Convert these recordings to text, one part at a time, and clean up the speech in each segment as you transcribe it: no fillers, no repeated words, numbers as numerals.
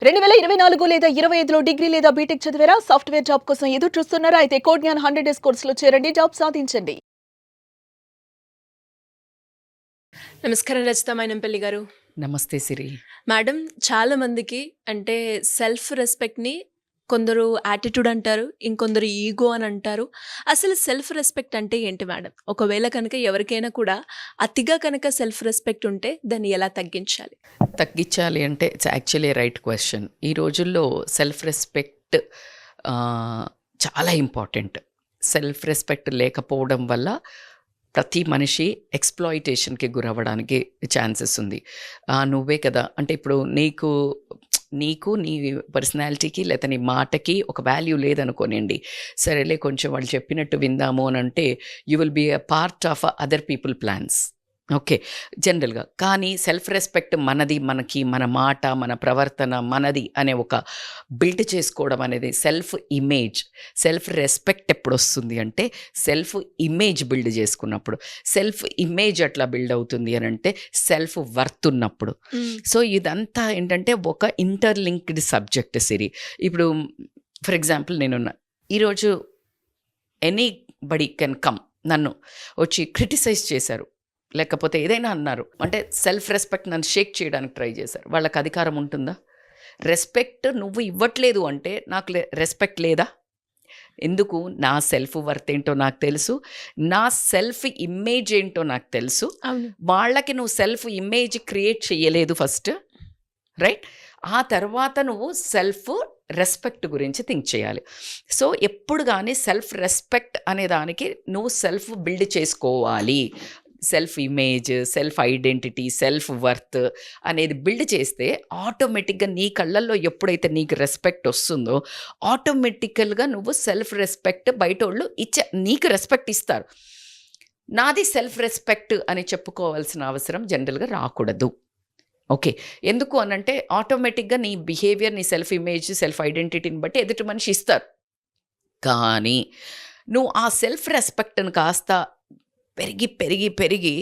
2024 లేదా 25లో డిగ్రీ లేదా బీటెక్ చదివారా? సాఫ్ట్‌వేర్ జాబ్ కోసం ఎదురు చూస్తున్నారా? అయితే కోడ్ జ్ఞాన్ 100 డేస్ కోర్సులో చేరండి. జాబ్ సాధించండి. నమస్కారం రచిత మైనంపల్లి గారు. నమస్తే సిరి. మేడం, చాలా మందికి అంటే సెల్ఫ్ రెస్పెక్ట్‌ని కొందరు యాటిట్యూడ్ అంటారు. ఇంకొందరు ఈగో అని అంటారు. అసలు సెల్ఫ్ రెస్పెక్ట్ అంటే ఏంటి మేడం? ఒకవేళ కనుక ఎవరికైనా కూడా అతిగా కనుక సెల్ఫ్ రెస్పెక్ట్ ఉంటే దాన్ని ఎలా తగ్గించాలి? తగ్గించాలి అంటే ఇట్స్ యాక్చువల్లీ రైట్ క్వశ్చన్. ఈ రోజుల్లో సెల్ఫ్ రెస్పెక్ట్ చాలా ఇంపార్టెంట్. సెల్ఫ్ రెస్పెక్ట్ లేకపోవడం వల్ల ప్రతి మనిషి ఎక్స్‌ప్లాయిటేషన్‌కి గురవ్వడానికి ఛాన్సెస్ ఉంది. నువ్వే కదా అంటే ఇప్పుడు నీకు నీ పర్సనాలిటీకి లేతే నీ మాటకి ఒక వాల్యూ లేదనుకోనండి. సరేలే కొంచెం వాళ్ళు చెప్పినట్టు విందాము అనంటే you will be a part of other people plans. Okay. జనరల్‌గా. కానీ సెల్ఫ్ రెస్పెక్ట్ మనది, మనకి, మన మాట, మన ప్రవర్తన మనది అనే ఒక బిల్డ్ చేసుకోవడం అనేది సెల్ఫ్ రెస్పెక్ట్ ఎప్పుడొస్తుంది అంటే సెల్ఫ్ ఇమేజ్ బిల్డ్ చేసుకున్నప్పుడు. సెల్ఫ్ ఇమేజ్ ఎట్లా బిల్డ్ అవుతుంది అనంటే సెల్ఫ్ వర్త్ ఉన్నప్పుడు. సో ఇదంతా ఏంటంటే ఒక ఇంటర్లింక్డ్ సబ్జెక్ట్ సిరి. ఇప్పుడు ఫర్ ఎగ్జాంపుల్ నేనున్నా. ఈరోజు ఎనీబడీ కెన్ కమ్ నన్ను వచ్చి క్రిటిసైజ్ చేశారు. లేకపోతే ఏదైనా అన్నారు. అంటే సెల్ఫ్ రెస్పెక్ట్ నన్ను షేక్ చేయడానికి ట్రై చేశారు. వాళ్ళకి అధికారం ఉంటుందా? రెస్పెక్ట్ నువ్వు ఇవ్వట్లేదు అంటే నాకు రెస్పెక్ట్ లేదా? ఎందుకు? నా సెల్ఫ్ వర్త్ ఏంటో నాకు తెలుసు. నా సెల్ఫ్ ఇమేజ్ ఏంటో నాకు తెలుసు. అవును. వాళ్ళకి నువ్వు సెల్ఫ్ ఇమేజ్ క్రియేట్ చేయలేదు ఫస్ట్. రైట్? ఆ తర్వాత నువ్వు సెల్ఫ్ రెస్పెక్ట్ గురించి థింక్ చేయాలి. సో ఎప్పుడు కానీ సెల్ఫ్ రెస్పెక్ట్ అనే దానికి నువ్వు సెల్ఫ్ బిల్డ్ చేసుకోవాలి. Self image, self identity, self worth అనేది బిల్డ్ చేస్తే ఆటోమేటిక్గా నీ కళ్ళల్లో ఎప్పుడైతే నీకు రెస్పెక్ట్ వస్తుందో ఆటోమేటికల్గా నువ్వు సెల్ఫ్ రెస్పెక్ట్ బయటోళ్ళు నీకు రెస్పెక్ట్ ఇస్తారు. నాది సెల్ఫ్ రెస్పెక్ట్ అని చెప్పుకోవాల్సిన అవసరం జనరల్గా రాకూడదు. ఓకే. ఎందుకు అనంటే ఆటోమేటిక్గా నీ బిహేవియర్, నీ సెల్ఫ్ ఇమేజ్, సెల్ఫ్ ఐడెంటిటీని బట్టి ఎదుటి మనిషి ఇస్తారు. కానీ నువ్వు ఆ సెల్ఫ్ రెస్పెక్ట్ని కాస్త పెరిగి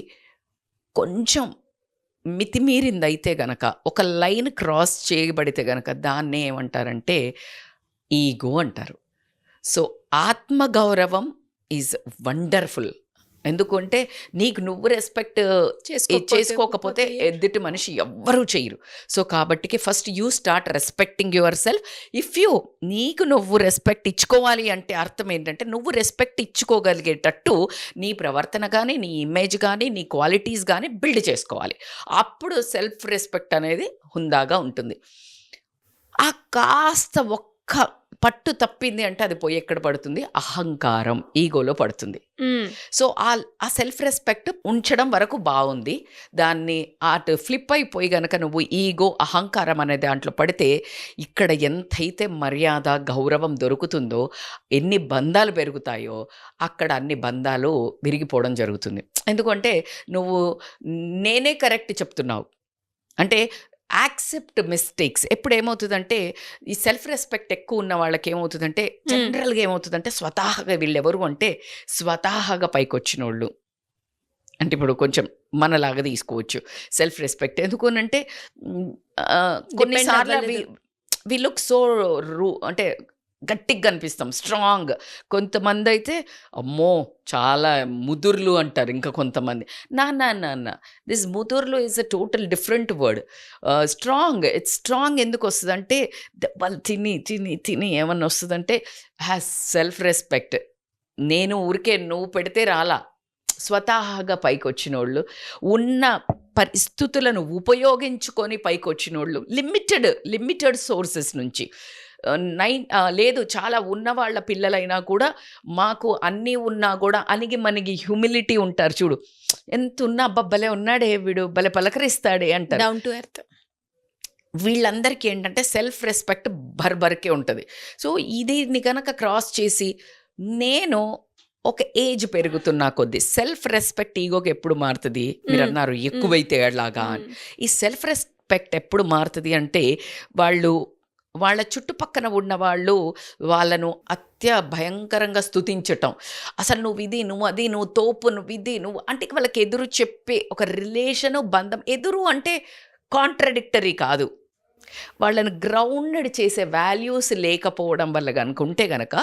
కొంచెం మితిమీరిందైతే గనక, ఒక లైన్ క్రాస్ చేయబడితే గనక దాన్నే ఏమంటారంటే ఈగో అంటారు. సో ఆత్మగౌరవం ఈజ్ వండర్ఫుల్. ఎందుకంటే నీకు నువ్వు రెస్పెక్ట్ చేసుకోకపోతే ఎదుటి మనిషి ఎవ్వరూ చేయరు. సో కాబట్టికి first you start respecting yourself. నీకు నువ్వు రెస్పెక్ట్ ఇచ్చుకోవాలి అంటే అర్థం ఏంటంటే నువ్వు రెస్పెక్ట్ ఇచ్చుకోగలిగేటట్టు నీ ప్రవర్తన కానీ, నీ ఇమేజ్ కానీ, నీ క్వాలిటీస్ కానీ బిల్డ్ చేసుకోవాలి. అప్పుడు సెల్ఫ్ రెస్పెక్ట్ అనేది హుందాగా ఉంటుంది. ఆ కాస్త ఒక్క పట్టు తప్పింది అంటే అది పోయి ఎక్కడ పడుతుంది? అహంకారం, ఈగోలో పడుతుంది. సో ఆ సెల్ఫ్ రెస్పెక్ట్ ఉంచడం వరకు బాగుంది. దాన్ని అటు ఫ్లిప్ అయిపోయి గనక నువ్వు ఈగో, అహంకారం అనే దాంట్లో పడితే ఇక్కడ ఎంతైతే మర్యాద, గౌరవం దొరుకుతుందో, ఎన్ని బంధాలు పెరుగుతాయో అక్కడ అన్ని బంధాలు విరిగిపోవడం జరుగుతుంది. ఎందుకంటే నువ్వు నేనే కరెక్ట్ చెప్తున్నావు అంటే యాక్సెప్ట్ మిస్టేక్స్. ఎప్పుడు ఏమవుతుందంటే ఈ సెల్ఫ్ రెస్పెక్ట్ ఎక్కువ ఉన్న వాళ్ళకి ఏమవుతుందంటే జనరల్గా ఏమవుతుందంటే స్వతహాగా వీళ్ళెవరు అంటే స్వతహాగా పైకొచ్చినోళ్ళు. అంటే ఇప్పుడు కొంచెం మనలాగా తీసుకోవచ్చు సెల్ఫ్ రెస్పెక్ట్. ఎందుకు అంటే కొన్నిసార్లు వి లుక్ సో అంటే గట్టిగా కనిపిస్తాం, స్ట్రాంగ్. కొంతమంది అయితే అమ్మో చాలా ముదుర్లు అంటారు. ఇంకా కొంతమంది నా దిస్ ముదుర్లు is a total different word. Strong ఎందుకు వస్తుంది అంటే వాళ్ళు తిని ఏమన్నా వస్తుందంటే హ్యాస్ సెల్ఫ్ రెస్పెక్ట్. నేను ఊరికే నువ్వు పెడితే రాలా, స్వతహాగా పైకి వచ్చినోళ్ళు, ఉన్న పరిస్థితులను ఉపయోగించుకొని పైకి వచ్చినోళ్ళు, లిమిటెడ్ సోర్సెస్ నుంచి. లేదు చాలా ఉన్నవాళ్ళ పిల్లలైనా కూడా మాకు అన్నీ ఉన్నా కూడా అణిగి మణిగి హ్యూమిలిటీ ఉంటారు చూడు. ఎంత ఉన్నా భలే ఉన్నాడే వీడు, భలే పలకరిస్తాడే అంటారు. Down to earth. వీళ్ళందరికీ ఏంటంటే సెల్ఫ్ రెస్పెక్ట్ బర్బర్కే ఉంటుంది. సో ఇది కనుక క్రాస్ చేసి నేను ఒక ఏజ్ పెరుగుతున్నా కొద్దీ సెల్ఫ్ రెస్పెక్ట్ ఈగోకి ఎప్పుడు మారుతుంది? మీరు అన్నారు ఎక్కువైతే అలాగా. ఈ సెల్ఫ్ రెస్పెక్ట్ ఎప్పుడు మారుతుంది అంటే వాళ్ళ చుట్టుపక్కన ఉన్న వాళ్ళు వాళ్ళను భయంకరంగా స్తుతించటం. అసలు నువ్వు ఇది, నువ్వు అది, నువ్వు తోపు, నువ్వు ఇది, నువ్వు అంటే వాళ్ళకి ఎదురు చెప్పే ఒక రిలేషను, బంధం. ఎదురు అంటే కాంట్రడిక్టరీ కాదు, వాళ్ళని గ్రౌండెడ్ చేసే వాల్యూస్ లేకపోవడం వల్ల కనుక ఉంటే గనక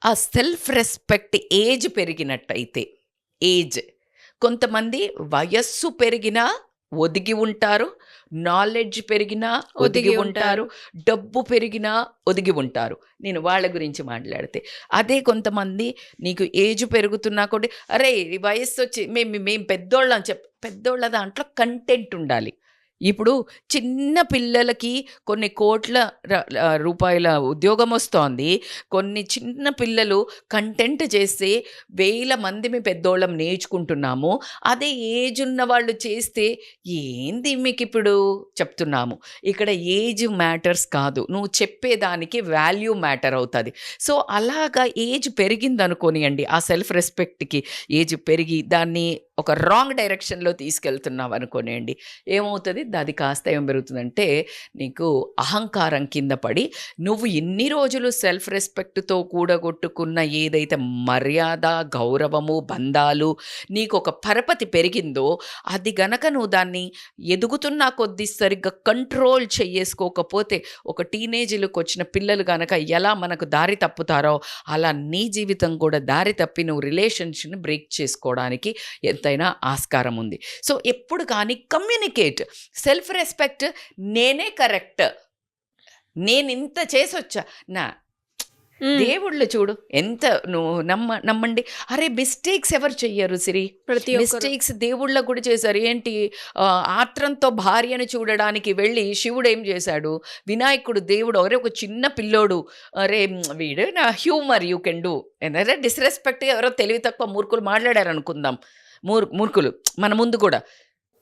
ఆ సెల్ఫ్ రెస్పెక్ట్ ఏజ్ పెరిగినట్టయితే కొంతమంది వయస్సు పెరిగినా ఒదిగి ఉంటారు, నాలెడ్జ్ పెరిగినా ఒదిగి ఉంటారు, డబ్బు పెరిగినా ఒదిగి ఉంటారు. నేను వాళ్ళ గురించి మాట్లాడితే అదే కొంతమంది నీకు ఏజ్ పెరుగుతున్నా కూడా అరే ఈ వయస్సు వచ్చి మేము పెద్దోళ్ళం పెద్దోళ్ళ దాంట్లో కంటెంట్ ఉండాలి. ఇప్పుడు చిన్న పిల్లలకి కొన్ని కోట్ల రూపాయల ఉద్యోగం వస్తోంది. కొన్ని చిన్న పిల్లలు కంటెంట్ చేస్తే 1000 మంది మేము పెద్దోళ్ళం నేర్చుకుంటున్నాము. అదే ఏజ్ ఉన్న వాళ్ళు చేస్తే ఏంది మీకు ఇప్పుడు చెప్తున్నాము. ఇక్కడ ఏజ్ మ్యాటర్స్ కాదు, నువ్వు చెప్పేదానికి వాల్యూ మ్యాటర్ అవుతుంది. సో అలాగా ఏజ్ పెరిగింది అనుకోనియండి, ఆ సెల్ఫ్ రెస్పెక్ట్కి ఏజ్ పెరిగి దాన్ని ఒక రాంగ్ డైరెక్షన్లో తీసుకెళ్తున్నావు అనుకోనియండి, ఏమవుతుంది? అది కాస్త ఏం పెరుగుతుందంటే నీకు అహంకారం కింద పడి నువ్వు ఇన్ని రోజులు సెల్ఫ్ రెస్పెక్ట్తో కూడగొట్టుకున్న ఏదైతే మర్యాద, గౌరవము, బంధాలు నీకు ఒక పరపతి పెరిగిందో అది గనక నువ్వు దాన్ని ఎదుగుతున్నా కొద్దీ సరిగ్గా కంట్రోల్ చేసుకోకపోతే ఒక టీనేజీలకు వచ్చిన పిల్లలు గనక ఎలా మనకు దారి తప్పుతారో అలా నీ జీవితం కూడా దారి తప్పి నువ్వు రిలేషన్షిప్ని బ్రేక్ చేసుకోవడానికి ఎంతైనా ఆస్కారం ఉంది. సో ఎప్పుడు కానీ కమ్యూనికేట్. సెల్ఫ్ రెస్పెక్ట్ నేనే కరెక్ట్, నేను ఇంత చేసొచ్చా, నా దేవుళ్ళు చూడు ఎంత నువ్వు నమ్మండి. అరే మిస్టేక్స్ ఎవరు చెయ్యరు సిరి, మిస్టేక్స్ దేవుళ్ళకు కూడా చేశారు. ఏంటి ఆత్రంతో భార్యను చూడడానికి వెళ్ళి శివుడు ఏం చేశాడు? వినాయకుడు దేవుడు అరే ఒక చిన్న పిల్లోడు, అరే వీడు నా హ్యూమర్ యూ కెన్ డూ, ఎందుకంటే డిస్రెస్పెక్ట్ ఎవరో తెలివి తక్కువ మూర్ఖులు మాట్లాడారు అనుకుందాం. మూర్ఖులు మన ముందు కూడా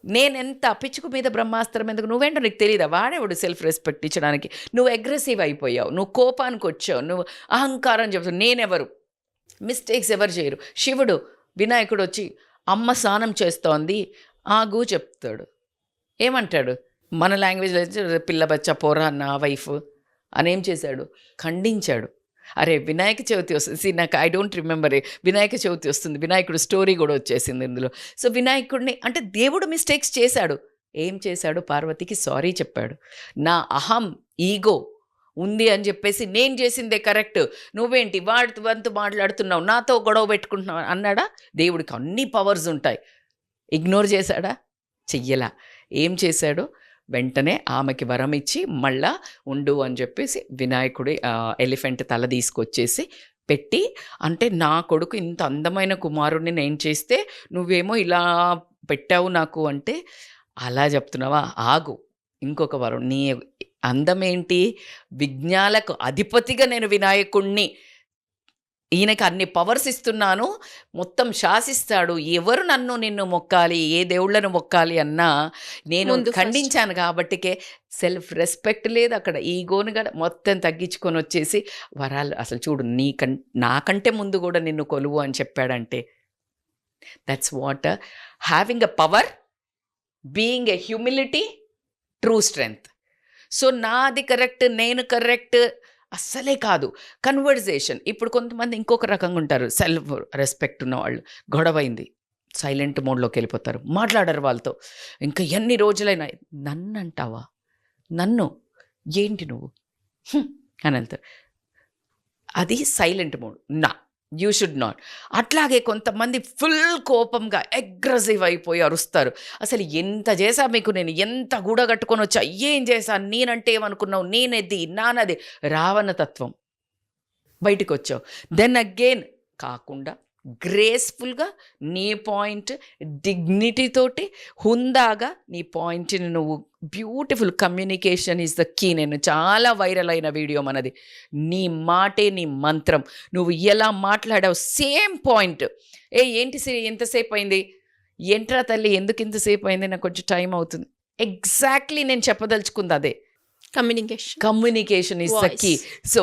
నేనెంత పిచ్చుకు మీద బ్రహ్మాస్త్రం ఎందుకు, నువ్వేంటో నీకు తెలియదా? వాడేవాడు సెల్ఫ్ రెస్పెక్ట్ ఇచ్చడానికి. నువ్వు అగ్రెసివ్ అయిపోయావు, నువ్వు కోపానికి వచ్చావు, నువ్వు అహంకారం చెప్తావు. నేనెవరు? మిస్టేక్స్ ఎవరు చేయరు. శివుడు వినాయకుడు వచ్చి అమ్మ స్నానం చేస్తోంది ఆగు చెప్తాడు, ఏమంటాడు? మన లాంగ్వేజ్లో పిల్ల బచ్చా పోరా నా వైఫ్ అనేం చేశాడు? ఖండించాడు. అరే వినాయక చవితి వస్తుంది, నాకు I don't remember, Vinayaka Chavithi వస్తుంది, వినాయకుడు స్టోరీ కూడా వచ్చేసింది ఇందులో. సో వినాయకుడిని అంటే దేవుడు మిస్టేక్స్ చేశాడు. ఏం చేశాడు? పార్వతికి సారీ చెప్పాడు. నా అహం ఈగో ఉంది అని చెప్పేసి నేను చేసిందే కరెక్ట్, నువ్వేంటి వాడి వంతు మాట్లాడుతున్నావు, నాతో గొడవ పెట్టుకుంటున్నావు అన్నాడా? దేవుడికి అన్ని పవర్స్ ఉంటాయి. ఇగ్నోర్ చేశాడా? చెయ్యలా. ఏం చేశాడు? వెంటనే ఆమెకి వరం ఇచ్చి మళ్ళా ఉండు అని చెప్పేసి వినాయకుడి ఎలిఫెంట్ తల తీసుకొచ్చేసి పెట్టి, అంటే నా కొడుకు ఇంత అందమైన కుమారుడిని నేను చేస్తే నువ్వేమో ఇలా పెట్టావు నాకు అంటే, అలా చెప్తున్నావా? ఆగు, ఇంకొక వరం. నీ అందమేంటి? విజ్ఞాలకు అధిపతిగా నేను వినాయకుడిని, ఈయనకి అన్ని పవర్స్ ఇస్తున్నాను, మొత్తం శాసిస్తాడు. ఎవరు నిన్ను మొక్కాలి, ఏ దేవుళ్ళను మొక్కాలి అన్నా నేను ఖండించాను కాబట్టికే సెల్ఫ్ రెస్పెక్ట్ లేదు అక్కడ. ఈగోను కూడా మొత్తం తగ్గించుకొని వచ్చేసి వరాలు అసలు చూడు నాకంటే ముందు కూడా నిన్ను కొలువు అని చెప్పాడంటే that's what having a power, being a humility, true strength. So నాది కరెక్ట్, నేను కరెక్ట్ అస్సలే కాదు. కన్వర్జేషన్. ఇప్పుడు కొంతమంది ఇంకొక రకంగా ఉంటారు, సెల్ఫ్ రెస్పెక్ట్ ఉన్నవాళ్ళు. గొడవైంది, సైలెంట్ మోడ్లోకి వెళ్ళిపోతారు, మాట్లాడరు వాళ్ళతో. ఇంకా ఎన్ని రోజులైనా నన్ను అంటావా, నన్ను ఏంటి నువ్వు అని అంటారు. అది silent mode. You should not. అట్లాగే కొంతమంది ఫుల్ కోపంగా అగ్రెసివ్ అయిపోయి అరుస్తారు. అసలు ఎంత చేశా మీకు, నేను ఎంత గూడగట్టుకొని వచ్చా, ఏం చేశా, నేనంటే ఏమనుకున్నావు, నేనది నానది, రావణతత్వం బయటికి వచ్చావు. దెన్ అగైన్ కాకుండా గ్రేస్ఫుల్గా నీ పాయింట్, డిగ్నిటీతోటి హుందాగా నీ పాయింట్ని నువ్వు beautiful communication is the key. నేను చాలా వైరల్ అయిన వీడియో మనది. నీ మాటే నీ మంత్రం. నువ్వు ఎలా మాట్లాడావు సేమ్ పాయింట్. ఏంటి ఎంతసేపు అయింది, ఏంట్రా తల్లి ఎందుకు ఇంతసేపు అయింది, నాకు కొంచెం టైం అవుతుంది. ఎగ్జాక్ట్లీ నేను చెప్పదలుచుకుంది అదే. Communication is the key. So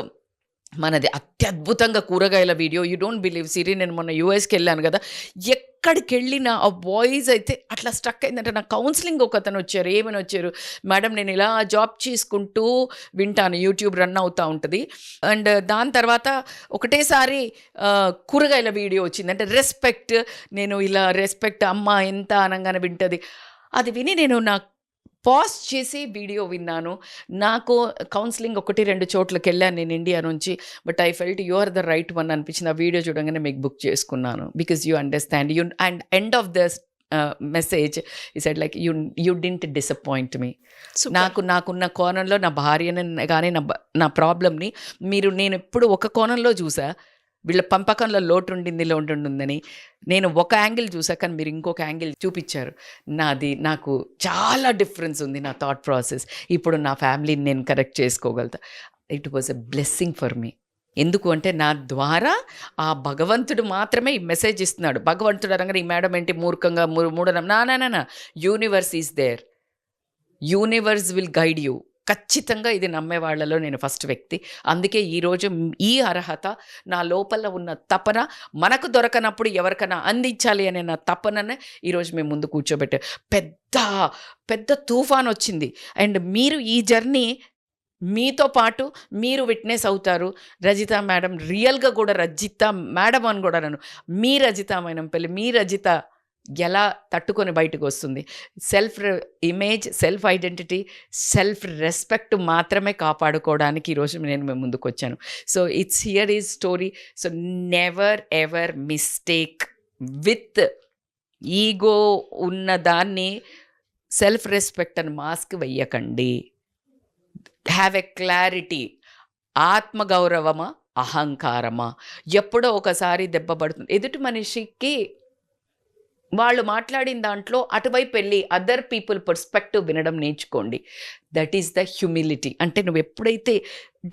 మనది అత్యద్భుతంగా కూరగాయల video. You don't believe Siri, నేను మొన్న యూఎస్కి వెళ్ళాను కదా, ఎక్కడికి వెళ్ళినా ఆ వాయిస్ అయితే అట్లా స్ట్రక్ అయిందంటే. నా కౌన్సిలింగ్ ఒక అతను వచ్చారు. ఏమని వచ్చారు? మేడం నేను ఇలా జాబ్ చేసుకుంటూ వింటాను, యూట్యూబ్ రన్ అవుతూ ఉంటుంది, అండ్ దాని తర్వాత ఒకటేసారి కూరగాయల వీడియో వచ్చింది. అంటే రెస్పెక్ట్, నేను ఇలా రెస్పెక్ట్ అమ్మ ఎంత అనగానే వింటుంది. అది విని నేను నా పాజ్ చేసి వీడియో విన్నాను. నాకు కౌన్సిలింగ్ 1, 2 చోట్లకెళ్ళాను నేను ఇండియా నుంచి. But I felt you are the right one అనిపించింది. ఆ వీడియో చూడంగానే మీకు బుక్ చేసుకున్నాను. Because you understand you and end of the message he said like you didn't disappoint me. నాకున్న కోణంలో నా భార్యని కానీ నా ప్రాబ్లమ్ని నేను ఎప్పుడు ఒక కోణంలో చూసా. వీళ్ళ పంపకంలో లోటు ఉండిందని నేను ఒక యాంగిల్ చూసా, కానీ మీరు ఇంకొక యాంగిల్ చూపించారు. నాకు చాలా డిఫరెన్స్ ఉంది నా థాట్ ప్రాసెస్. ఇప్పుడు నా ఫ్యామిలీని నేను కరెక్ట్ చేసుకోగలుగుతా. It was a blessing for me. ఎందుకు అంటే నా ద్వారా ఆ భగవంతుడు మాత్రమే ఈ మెసేజ్ ఇస్తున్నాడు. భగవంతుడు అనగానే ఈ మేడం ఏంటి మూర్ఖంగా మూఢనం నా universe is there. Universe will guide you. ఖచ్చితంగా ఇది నమ్మే వాళ్ళలో నేను ఫస్ట్ వ్యక్తి. అందుకే ఈరోజు ఈ అర్హత, నా లోపల ఉన్న తపన, మనకు దొరకనప్పుడు ఎవరికైనా అందించాలి అనే నా తపననే ఈరోజు మేము ముందు కూర్చోబెట్టాం. పెద్ద తుఫాన్ వచ్చింది. అండ్ మీరు ఈ జర్నీ మీతో పాటు మీరు విట్నెస్ అవుతారు. రజిత మేడం రియల్గా కూడా రజిత మేడం అని కూడా నన్ను మీ రజిత మైనంపల్లి, మీ రజిత ఎలా తట్టుకొని బయటకు వస్తుంది. Self image, self identity, self respect మాత్రమే కాపాడుకోవడానికి ఈరోజు నేను మేము ముందుకు వచ్చాను. So it's here is story. So never ever mistake with ego ఉన్న దాన్ని సెల్ఫ్ రెస్పెక్ట్ అని మాస్క్ వెయ్యకండి. Have a clarity. ఆత్మగౌరవమా, అహంకారమా? ఎప్పుడో ఒకసారి దెబ్బ పడుతుంది. ఎదుటి మనిషికి వాళ్ళు మాట్లాడిన దాంట్లో అటువైపు వెళ్ళి అదర్ పీపుల్ పర్స్పెక్టివ్ వినడం నేర్చుకోండి. That is the humility. అంటే నువ్వు ఎప్పుడైతే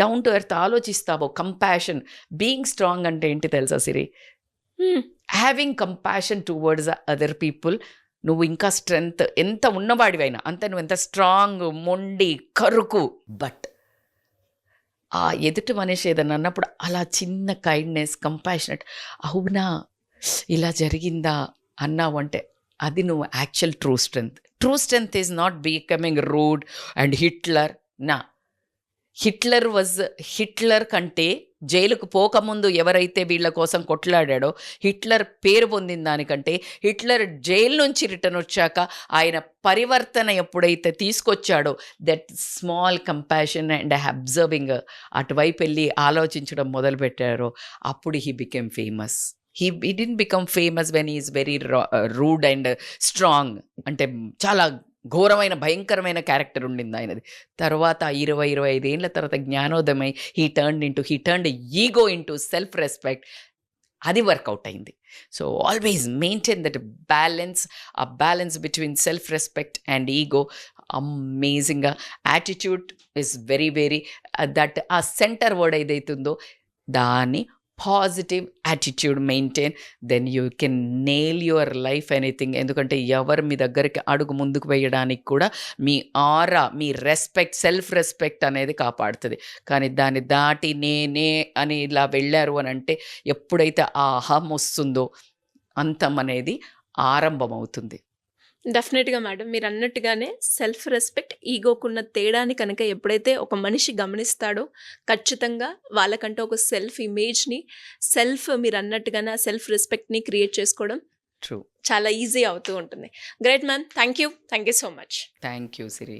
డౌన్ టు ఎర్త్ ఆలోచిస్తావో, కంపాషన్, బీయింగ్ స్ట్రాంగ్ అంటే ఏంటి తెలుసా Siri? Having compassion towards other people. నువ్వు ఇంకా స్ట్రెంగ్త్ ఎంత ఉన్నవాడివైనా అంతే, నువ్వు ఎంత స్ట్రాంగ్, మొండి, కరుకు, బట్ ఆ ఎదుటి మనిషి ఏదన్నా అన్నప్పుడు అలా చిన్న కైండ్నెస్, కంపాషనెట్, అవునా ఇలా జరిగిందా అన్నావు అంటే అది నువ్వు actual true strength. True strength is not becoming rude and Hitler. Hitler కంటే జైలుకు పోకముందు ఎవరైతే వీళ్ళ కోసం కొట్లాడాడో, హిట్లర్ పేరు పొందిన దానికంటే హిట్లర్ జైలు నుంచి రిటర్న్ వచ్చాక ఆయన పరివర్తన ఎప్పుడైతే తీసుకొచ్చాడో, that small compassion and observing, అటువైపు వెళ్ళి ఆలోచించడం మొదలుపెట్టారో అప్పుడు he became famous. He didn't become famous when he is very rude and strong. అంటే చాలా ఘోరమైన భయంకరమైన క్యారెక్టర్ ఉండింది ఆయనది. తర్వాత 20-25 ఏళ్ళ తర్వాత జ్ఞానోదయమై he turned ego into self respect. అది వర్కౌట్ అయింది. So always maintain that balance. ఆ balance between self respect and ego అమేజింగ్గా. Attitude is very very that ఆ సెంటర్ వర్డ్ ఏదైతుందో దాన్ని positive attitude maintain, then you can nail your life anything. ఎందుకంటే ఎవరు మీ దగ్గరికి అడుగు ముందుకు వేయడానికి కూడా మీ ఆరా, మీ రెస్పెక్ట్, సెల్ఫ్ రెస్పెక్ట్ అనేది కాపాడుతుంది. కానీ దాన్ని దాటి నేనే అని ఇలా వెళ్ళారు అని అంటే ఎప్పుడైతే ఆ అహం వస్తుందో అంతం అనేది ఆరంభమవుతుంది. డెఫినెట్గా మేడం, మీరు అన్నట్టుగానే సెల్ఫ్ రెస్పెక్ట్, ఈగోకున్న తేడాని కనుక ఎప్పుడైతే ఒక మనిషి గమనిస్తాడో ఖచ్చితంగా వాళ్ళకంటే ఒక సెల్ఫ్ ఇమేజ్ని, మీరు అన్నట్టుగానే ఆ సెల్ఫ్ రెస్పెక్ట్ని క్రియేట్ చేసుకోవడం ట్రూ, చాలా ఈజీ అవుతూ ఉంటుంది. Great ma'am, thank you so much. Thank you Siri.